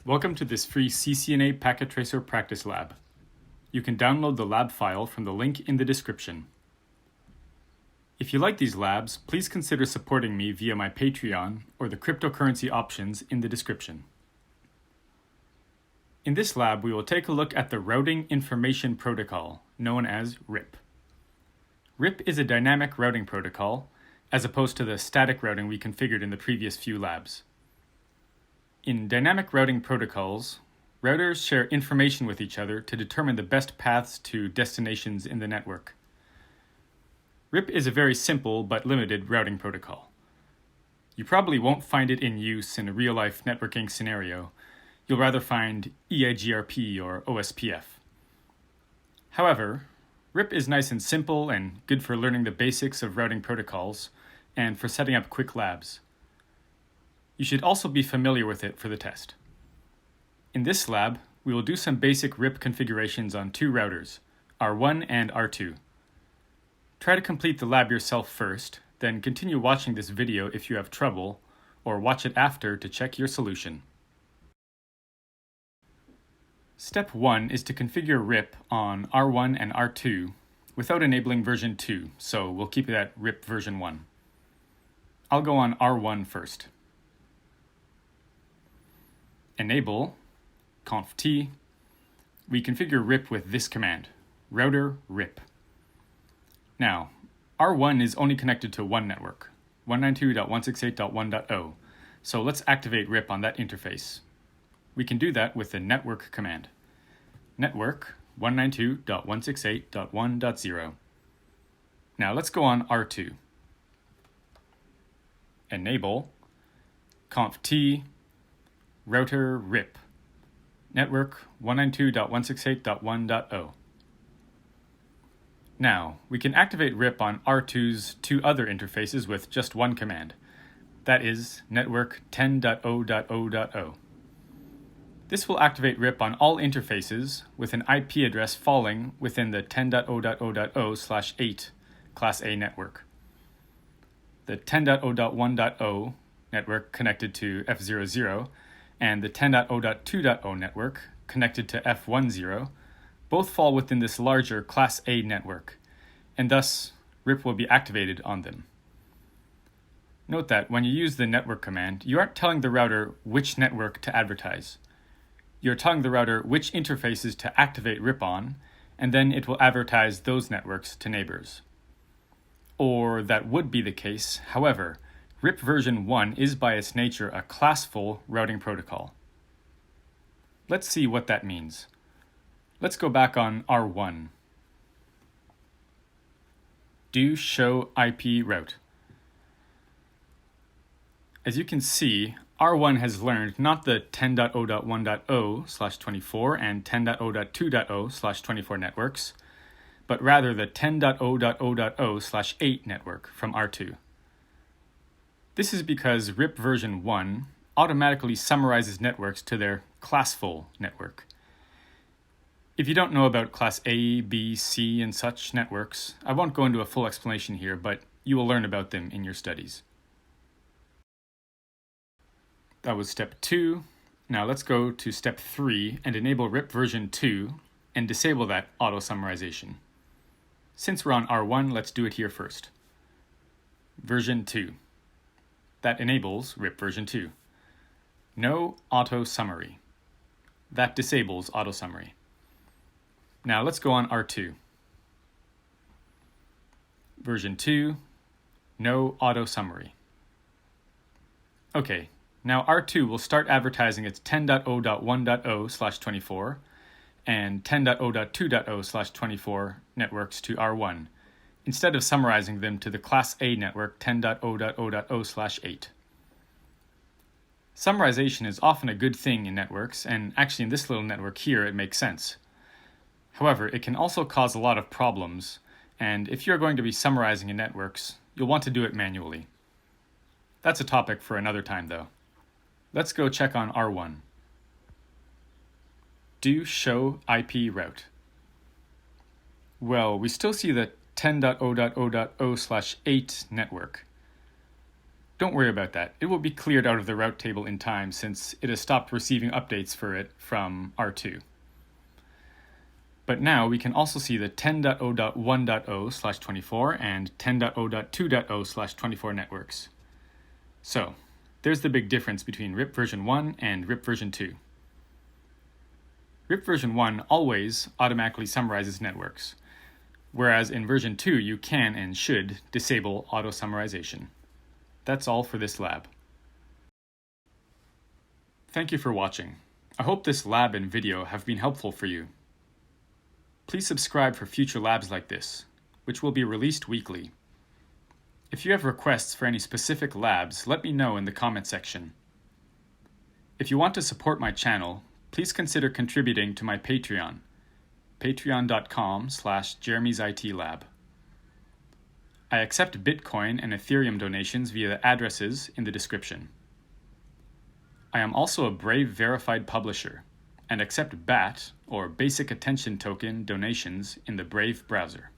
Welcome to this free CCNA Packet Tracer Practice Lab. You can download the lab file from the link in the description. If you like these labs, please consider supporting me via my Patreon or the cryptocurrency options in the description. In this lab, we will take a look at the Routing Information Protocol, known as RIP. RIP is a dynamic routing protocol, as opposed to the static routing we configured in the previous few labs. In dynamic routing protocols, routers share information with each other to determine the best paths to destinations in the network. RIP is a very simple but limited routing protocol. You probably won't find it in use in a real-life networking scenario. You'll rather find EIGRP or OSPF. However, RIP is nice and simple and good for learning the basics of routing protocols and for setting up quick labs. You should also be familiar with it for the test. In this lab, we will do some basic RIP configurations on two routers, R1 and R2. Try to complete the lab yourself first, then continue watching this video if you have trouble, or watch it after to check your solution. Step 1 is to configure RIP on R1 and R2 without enabling version 2, so we'll keep it at RIP version 1. I'll go on R1 first. Enable conf-t. We configure RIP with this command, router RIP. Now, R1 is only connected to one network, 192.168.1.0, so let's activate RIP on that interface. We can do that with the network command. Network 192.168.1.0. Now let's go on R2. Enable conf-t router RIP, network 192.168.1.0. Now, we can activate RIP on R2's two other interfaces with just one command. That is network 10.0.0.0. This will activate RIP on all interfaces with an IP address falling within the 10.0.0.0/8 Class A network. The 10.0.1.0 network connected to F00 and the 10.0.2.0 network connected to F10 both fall within this larger Class A network, and thus RIP will be activated on them. Note that when you use the network command, you aren't telling the router which network to advertise. You're telling the router which interfaces to activate RIP on, and then it will advertise those networks to neighbors. Or that would be the case, however, RIP version 1 is by its nature a classful routing protocol. Let's see what that means. Let's go back on R1. Do show IP route. As you can see, R1 has learned not the 10.0.1.0/24 and 10.0.2.0/24 networks, but rather the 10.0.0.0/8 network from R2. This is because RIP version 1 automatically summarizes networks to their classful network. If you don't know about Class A, B, C, and such networks, I won't go into a full explanation here, but you will learn about them in your studies. That was step 2. Now let's go to step 3 and enable RIP version 2 and disable that auto-summarization. Since we're on R1, let's do it here first. Version 2. That enables RIP version 2. No auto-summary. That disables auto-summary. Now let's go on R2. Version 2. No auto-summary. Okay, now R2 will start advertising its 10.0.1.0/24 and 10.0.2.0/24 networks to R1, instead of summarizing them to the Class A network 10.0.0.0/8. Summarization is often a good thing in networks, and actually in this little network here it makes sense. However, it can also cause a lot of problems, and if you're going to be summarizing in networks, you'll want to do it manually. That's a topic for another time though. Let's go check on R1. Do show IP route. Well, we still see the 10.0.0.0/8 network. don't worry about that. It will be cleared out of the route table in time since it has stopped receiving updates for it from R2. But now we can also see the 10.0.1.0/24 and 10.0.2.0/24 networks. So, there's the big difference between RIP version 1 and RIP version 2. RIP version 1 always automatically summarizes networks, whereas in version 2 you can and should disable auto-summarization. That's all for this lab. Thank you for watching. I hope this lab and video have been helpful for you. Please subscribe for future labs like this, which will be released weekly. If you have requests for any specific labs, let me know in the comment section. If you want to support my channel, please consider contributing to my Patreon, patreon.com/jeremysitlab. I accept Bitcoin and Ethereum donations via the addresses in the description. I am also a Brave verified publisher and accept BAT, or Basic Attention Token, donations in the Brave browser.